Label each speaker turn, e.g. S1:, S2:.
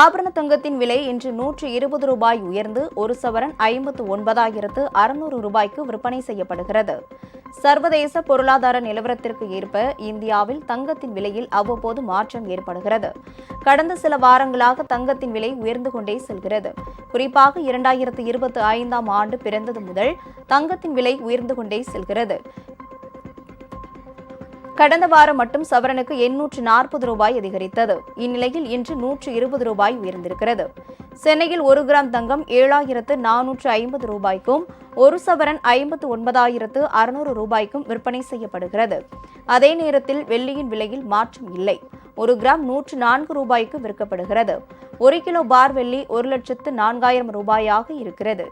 S1: ஆபரண தங்கத்தின் விலை இன்று ரூபாய் 120 உயர்ந்து ஒரு சவரன் 59,600 ரூபாய்க்கு விற்பனை செய்யப்படுகிறது. சர்வதேச பொருளாதார நிலவரத்திற்கு ஏற்ப இந்தியாவில் தங்கத்தின் விலையில் அவ்வப்போது மாற்றம் ஏற்படுகிறது. கடந்த சில வாரங்களாக தங்கத்தின் விலை உயர்ந்து கொண்டே செல்கிறது. குறிப்பாக 2025ஆம் ஆண்டு பிறந்தது முதல் தங்கத்தின் விலை உயர்ந்து கொண்டே செல்கிறது. கடந்த வாரம் மட்டும் சவரனுக்கு 840 ரூபாய் அதிகரித்தது. இந்நிலையில் இன்று 120 ரூபாய் உயர்ந்திருக்கிறது. சென்னையில் 1 கிராம் தங்கம் 7,450 ரூபாய்க்கும் ஒரு சவரன் 59,600 ரூபாய்க்கும் விற்பனை செய்யப்படுகிறது. அதே நேரத்தில் வெள்ளியின் விலையில் மாற்றம் இல்லை. 1 கிராம் 104 ரூபாய்க்கு விற்கப்படுகிறது. 1 கிலோ பார் வெள்ளி 1,04,000 ரூபாயாக இருக்கிறது.